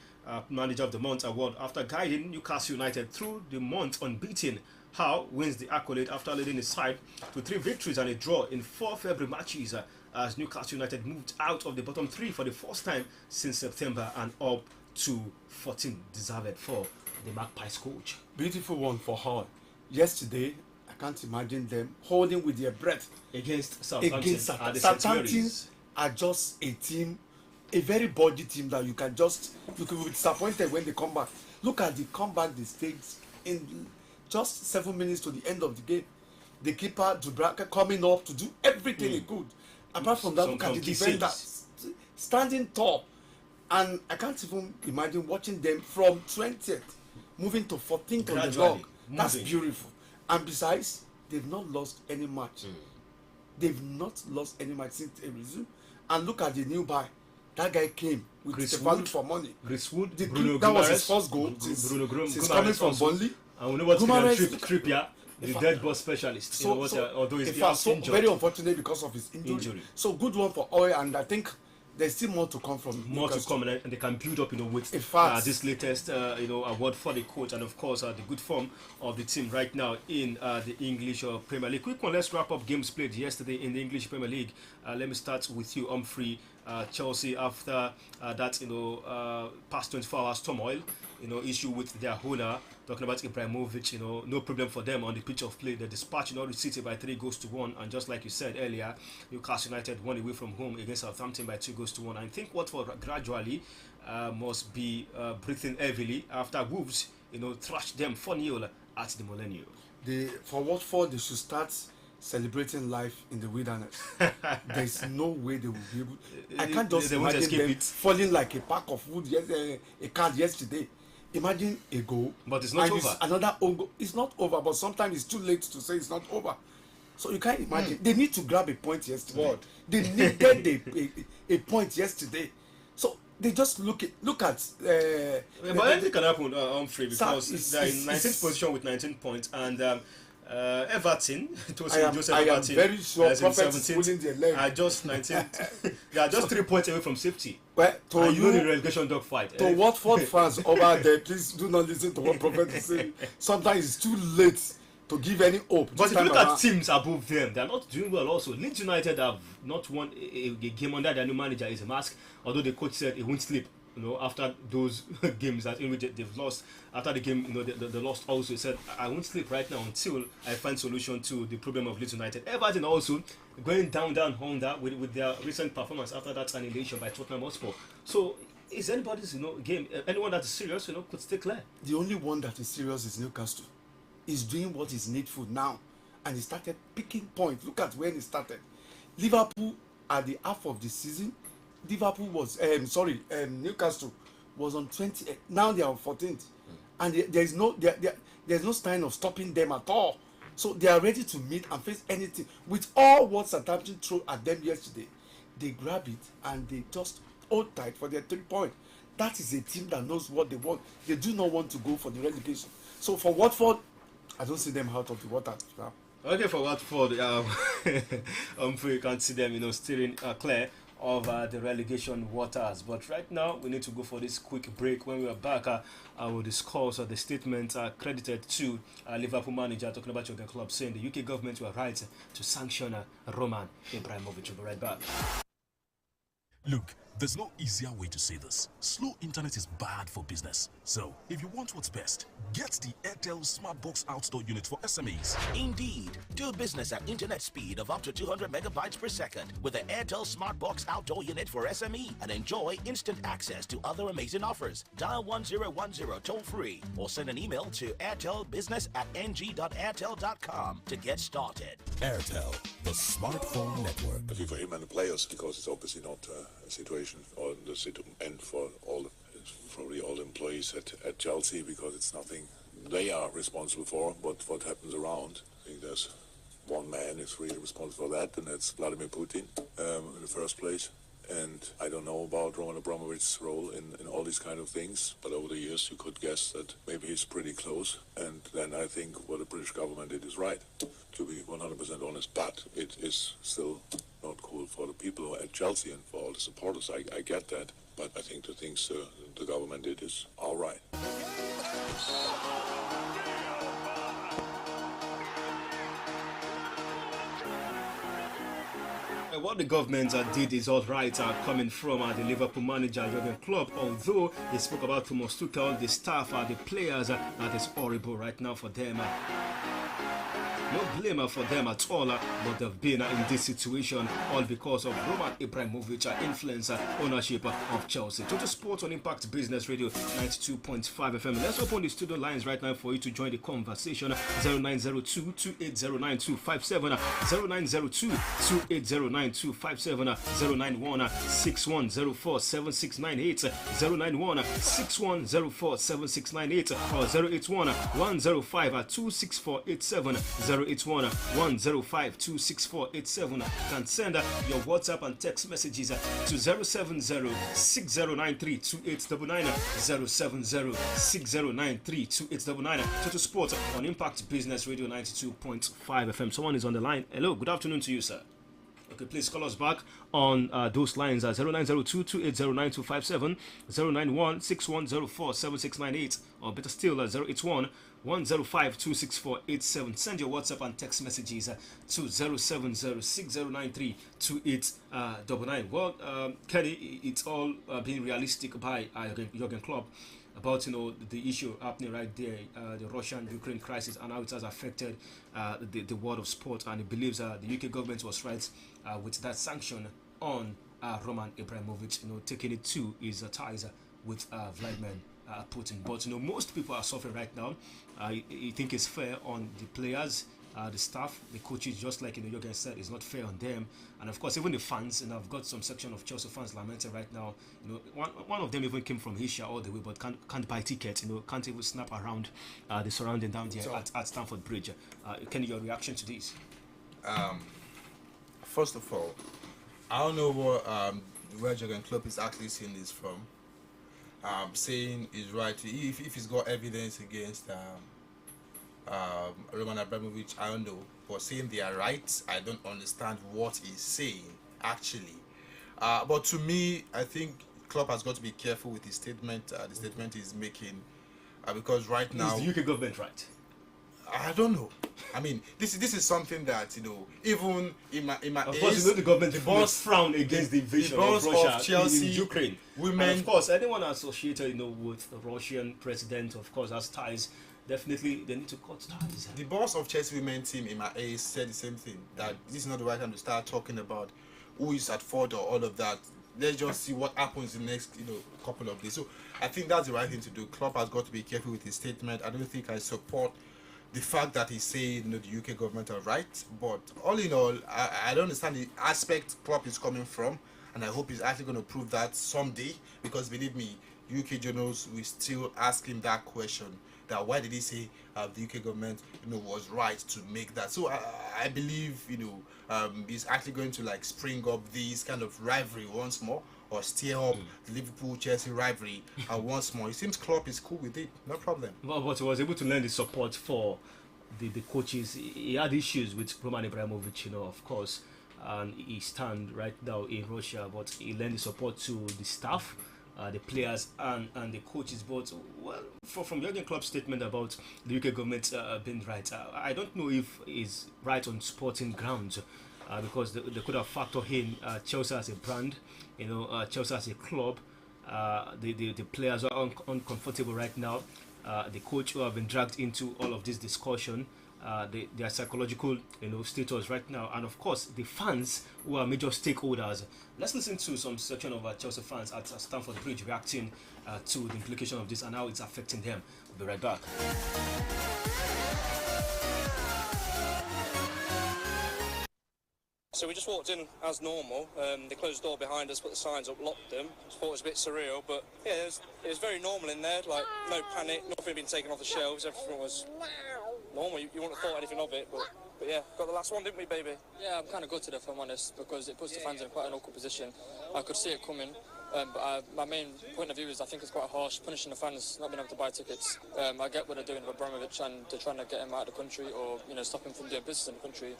Speaker 1: Manager of the Month award after guiding Newcastle United through the month unbeaten. Howe wins the accolade after leading his side to 3 victories and a draw in 4 February matches as Newcastle United moved out of the bottom 3 for the first time since September and up to 14 deserved for the Magpies coach.
Speaker 3: Beautiful one for Howe. Yesterday, I can't imagine them holding with their breath
Speaker 1: against Southampton.
Speaker 3: Southampton are just a team, a very body team that you can be disappointed when they come back. Look at the comeback they staged in just 7 minutes to the end of the game. The keeper, Dubravka, coming up to do everything he could. Apart from that, look at the defender standing tall. And I can't even imagine watching them from 20th moving to 14th on the log. That's beautiful. And besides, they've not lost any match. They've not lost any match since they resumed. And look at the new buy. That guy came with the value for money.
Speaker 1: Chris Wood,
Speaker 3: that was his first goal since coming from Burnley.
Speaker 1: And we know what's going to Trippier, the dead ball specialist. Although he's injured.
Speaker 3: Very unfortunate because of his injury. So good one for Oil, and I think there's still more to come from
Speaker 1: more to come, and they can build up with this latest award for the coach, and of course the good form of the team right now in the English Premier League. Quick one, let's wrap up games played yesterday in the English Premier League. Let me start with you, Humphrey. Chelsea, after that past 24 hours turmoil, issue with their owner, talking about Ibr92.5FM, no problem for them on the pitch of play. They dispatched the City by 3-1, and just like you said earlier, Newcastle United won away from home against Southampton by 2-1. I think Watford gradually must be breathing heavily after Wolves, thrashed them 4-0 at the Millennium.
Speaker 3: For Watford, they should start celebrating life in the wilderness. There's no way they will be able. I can't just imagine them falling like a pack of wood. A card yesterday. Imagine a goal,
Speaker 1: but it's not over.
Speaker 3: Another own goal. It's not over, but sometimes it's too late to say it's not over. So you can't imagine. They need to grab a point yesterday.
Speaker 2: What?
Speaker 3: They needed a point yesterday. So they just look at.
Speaker 1: But anything can happen, Humphrey, because they're in 19th position with 19 points, and Everton.
Speaker 3: I am very sure Prophet is pulling their leg.
Speaker 1: Are just 19. They are just 3 points away from safety.
Speaker 3: Well, to
Speaker 1: and
Speaker 3: you,
Speaker 1: know the relegation dogfight.
Speaker 3: To Watford fans over there, please do not listen to what Prophet is saying. Sometimes it's too late to give any hope.
Speaker 1: But if you look at teams above them, they are not doing well also. Leeds United have not won a game under their new manager, is a mask, although the coach said he won't sleep. After those games that in which they've lost, after the game, they lost also. He said, I won't sleep right now until I find solution to the problem of Leeds United. Everton also going down under with their recent performance after that annihilation by Tottenham Hotspur. So, is anybody's game? Anyone that is serious, could stay clear.
Speaker 3: The only one that is serious is Newcastle. He's doing what is needful now, and he started picking points. Look at when he started. Liverpool at the half of the season. Liverpool was Newcastle was on 20th. Now they are on 14th, and there's no sign of stopping them at all. So they are ready to meet and face anything. With all what Southampton threw at them yesterday, they grab it and they just hold tight for their 3 points. That is a team that knows what they want. They do not want to go for the relegation. So for Watford, I don't see them out of the water now.
Speaker 1: Okay, for Watford, you can see them, steering clear of the relegation waters. But right now, we need to go for this quick break. When we are back, I will discuss the statement credited to Liverpool manager talking about Jurgen Klopp, saying the UK government were right to sanction Roman Ibr92.5FM. We'll be right back.
Speaker 4: Look, there's no easier way to say this. Slow internet is bad for business. So, if you want what's best, get the Airtel Smartbox Outdoor Unit for SMEs.
Speaker 5: Indeed. Do business at internet speed of up to 200 megabytes per second with the Airtel Smartbox Outdoor Unit for SME and enjoy instant access to other amazing offers. Dial 1010 toll free or send an email to airtelbusiness@ng.airtel.com to get started.
Speaker 4: Airtel, the smartphone network.
Speaker 6: I think for him and the players, because it's obviously not a situation or and for probably all employees at Chelsea, because it's nothing they are responsible for, but what happens around. I think there's one man who's really responsible for that, and that's Vladimir Putin in the first place. And I don't know about Roman Abramovich's role in all these kind of things, but over the years you could guess that maybe he's pretty close. And then I think what the British government did is right, to be 100% honest. But it is still not cool for the people at Chelsea and for all the supporters. I get that, but I think the things the government did is all right.
Speaker 1: What the government did is all right, coming from the Liverpool manager Jurgen Klopp. Although he spoke about Thomas Tuchel, the staff, the players, that is horrible right now for them. No blame for them at all, but they've been in this situation all because of Roman Ibr92.5's influence, ownership of Chelsea. Total Sports on Impact Business Radio 92.5 FM. Let's open the studio lines right now for you to join the conversation. 0902-2809-257, 0902-2809-257, 091-6104-7698, 091-6104-7698, or 081-105-26487, 081-105-26487. Can send your WhatsApp and text messages to 070-6093-2899, 070-6093-2899. Total Sport on Impact Business Radio 92.5 FM. Someone is on the line. Hello, good afternoon to you, sir. Okay, please call us back on those lines at 0902-2809-257, 091-6104-7698, or better still, 081-105-26487. Send your WhatsApp and text messages to 070-6093-2899. Well, Kenny, it's all being realistic by Jurgen Klopp about the issue happening right there, the Russian-Ukraine crisis, and how it has affected the world of sport. And he believes the UK government was right with that sanction on Roman Abramovich, taking it to his ties with Vladimir Putin. But most people are suffering right now. I think it's fair on the players, the staff, the coaches, just like Jurgen said, it's not fair on them, and of course even the fans. And I've got some section of Chelsea fans lamenting right now. One of them even came from Asia all the way, but can't buy tickets. Can't even snap around the surrounding down there at Stamford Bridge. Can your reaction to this?
Speaker 2: First of all, I don't know where Jurgen Klopp is actually seeing this from. Saying is right if he's got evidence against Roman Abramovich, I don't know, for saying they are right. I don't understand what he's saying actually. But to me, I think Klopp has got to be careful with his statement. The statement he's making, because right now
Speaker 1: is the UK government right?
Speaker 2: I don't know. I mean, this is something that even in my
Speaker 1: of course, the government
Speaker 2: the boss
Speaker 1: frown against the invasion
Speaker 2: the boss
Speaker 1: of Russia
Speaker 2: of Chelsea,
Speaker 1: in Ukraine.
Speaker 2: Women,
Speaker 1: and of course, anyone associated with the Russian president, of course, has ties. Definitely, they need to cut ties.
Speaker 2: The boss of Chelsea women team in my A said the same thing, that this is not the right time to start talking about who is at fault or all of that. Let's just see what happens in the next couple of days. So I think that's the right thing to do. Klopp has got to be careful with his statement. I don't think I support the fact that he's saying the UK government are right, but all in all, I don't understand the aspect Klopp is coming from, and I hope he's actually going to prove that someday, because believe me, UK journals will still ask him that question, that why did he say the UK government was right to make that. So I believe he's actually going to spring up this kind of rivalry once more, or stir up the Liverpool-Chelsea rivalry once more. It seems Klopp is cool with it, no problem.
Speaker 1: But he was able to lend the support for the coaches. He had issues with Roman Abramovich, of course, and he stand right now in Russia, but he lent the support to the staff, the players and the coaches. But well, from Jurgen Klopp's statement about the UK government being right, I don't know if he's right on sporting grounds. Because they could have factored in Chelsea as a brand, Chelsea as a club. The players are uncomfortable right now. The coach who have been dragged into all of this discussion, their psychological status right now, and of course the fans who are major stakeholders. Let's listen to some section of Chelsea fans at Stamford Bridge reacting to the implication of this and how it's affecting them. We'll be right back.
Speaker 7: So we just walked in as normal. They closed the door behind us, put the signs up, locked them. Thought it was a bit surreal, but yeah, it was very normal in there. Like no panic, nothing had been taken off the shelves. Everything was normal. You wouldn't have thought anything of it, but yeah, got the last one, didn't we, baby?
Speaker 8: Yeah, I'm kind of gutted if I'm honest, because it puts the fans in quite an awkward position. I could see it coming. But my main point of view is I think it's quite harsh punishing the fans not being able to buy tickets. I get what they're doing with Abramovich and they're trying to get him out of the country or stop him from doing business in the country.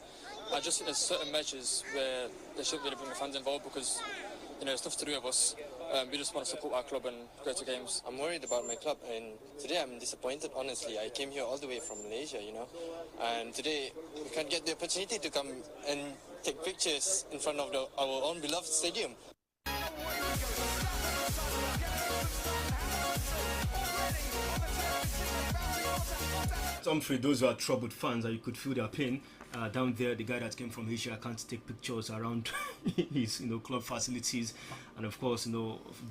Speaker 8: I just think there's certain measures where they shouldn't really bring the fans involved because it's nothing to do with us. We just want to support our club and go to games.
Speaker 9: I'm worried about my club, and today I'm disappointed, honestly. I came here all the way from Malaysia, and today we can't get the opportunity to come and take pictures in front of our own beloved stadium.
Speaker 1: Humphrey, those who are troubled fans, you could feel their pain down there. The guy that came from Asia can't take pictures around his club facilities, and of course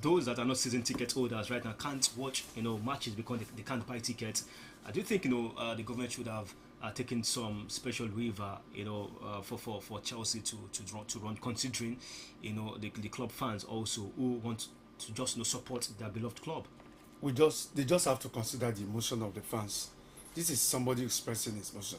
Speaker 1: those that are not season ticket holders right now can't watch matches because they can't buy tickets. I do think the government should have taken some special waiver for Chelsea to run, considering the club fans also who want to just support their beloved club.
Speaker 3: They just have to consider the emotion of the fans. This is somebody expressing his emotion.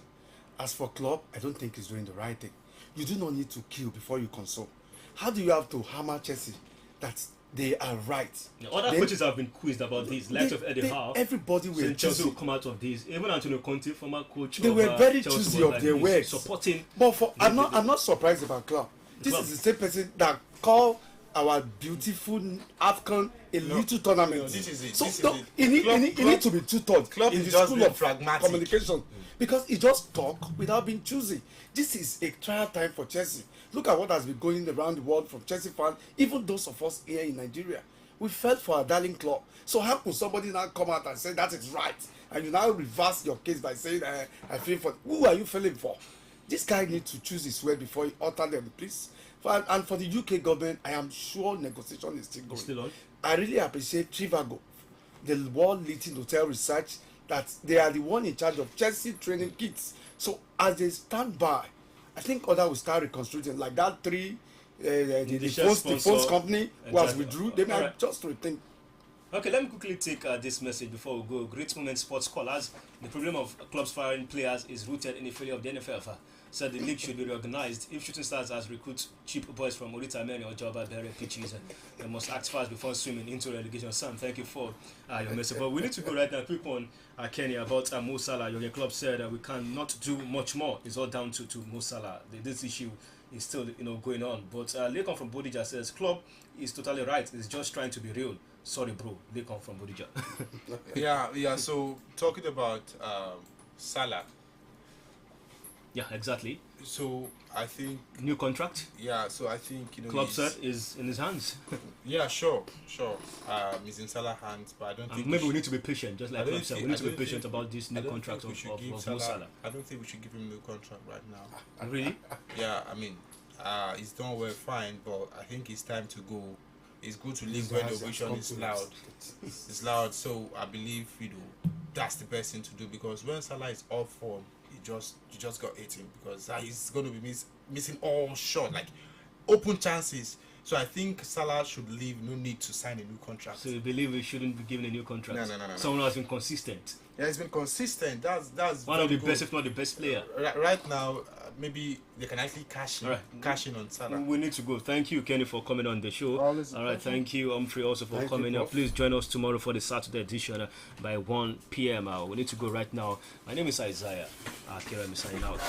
Speaker 3: As for club, I don't think he's doing the right thing. You do not need to kill before you console. How do you have to hammer Chelsea that they are right?
Speaker 1: Other coaches have been quizzed about this. Like of Eddie Howe,
Speaker 3: everybody will
Speaker 1: Chelsea will come out of this. Even Antonio Conte, former coach,
Speaker 3: they were very
Speaker 1: Chelsea,
Speaker 3: choosy of their words,
Speaker 1: supporting.
Speaker 3: But I'm not surprised about club. This is the same person that called our beautiful African a little tournament.
Speaker 2: This is it.
Speaker 3: So he need to be tutored in the school of communication, because he just talk without being choosy. This is a trial time for Chelsea. Look at what has been going around the world from Chelsea fans, even those of us here in Nigeria. We felt for our darling club. So how could somebody now come out and say that is right, and you now reverse your case by saying I feel for? Who are you feeling for? This guy needs to choose his word before he utter them, please. And for the UK government, I am sure negotiation is still going.
Speaker 1: Still on.
Speaker 3: I really appreciate Trivago, the world leading hotel research, that they are the one in charge of Chelsea training kits. So as they stand by, I think others will start reconstructing, like that the phones company who has withdrew. They might just rethink.
Speaker 1: Okay, let me quickly take this message before we go. Great Moment Sports Scholars. The problem of clubs firing players is rooted in the failure of the NFF. Said the league should be reorganized. If Shooting Stars has recruit cheap boys from Orita Meni or Java Berry pitches, they must act fast before swimming into relegation. Sam, thank you for your message. But we need to go right now. Quick one, Kenny, about Mo Salah. Your club said we cannot do much more. It's all down to Mo Salah. This issue is still going on. But Lekon from Bodija says club is totally right. It's just trying to be real. Sorry, bro. Lekon from Bodija.
Speaker 2: yeah. So talking about Salah.
Speaker 1: Yeah, exactly.
Speaker 2: So I think
Speaker 1: new contract.
Speaker 2: Yeah, so I think
Speaker 1: club set is in his hands.
Speaker 2: Yeah, sure. He's in Salah's hands, but I don't think
Speaker 1: maybe we need to be patient, just like club said. We need to be patient about this new contract of Mo Salah.
Speaker 2: I don't think we should give him a new contract right now.
Speaker 1: Really?
Speaker 2: Yeah, I mean, he's done well, fine, but I think it's time to go. It's good to leave when the ovation is loud. It's loud, so I believe that's the best thing to do, because when Salah is off form, you just got 18, because he's going to be missing all shot, like open chances. So I think Salah should leave. No need to sign a new contract.
Speaker 1: So you believe he shouldn't be given a new contract?
Speaker 2: No.
Speaker 1: Someone who has been consistent.
Speaker 2: Yeah, he's been consistent. That's
Speaker 1: one of the best, if not the best player.
Speaker 2: Right now, maybe they can actually cash in on Salah.
Speaker 1: We need to go. Thank you, Kenny, for coming on the show. All right, thank you, Humphrey, also for coming up. Please join us tomorrow for the Saturday edition by 1 p.m. We need to go right now. My name is Isaiah. Akira, I'm signing out.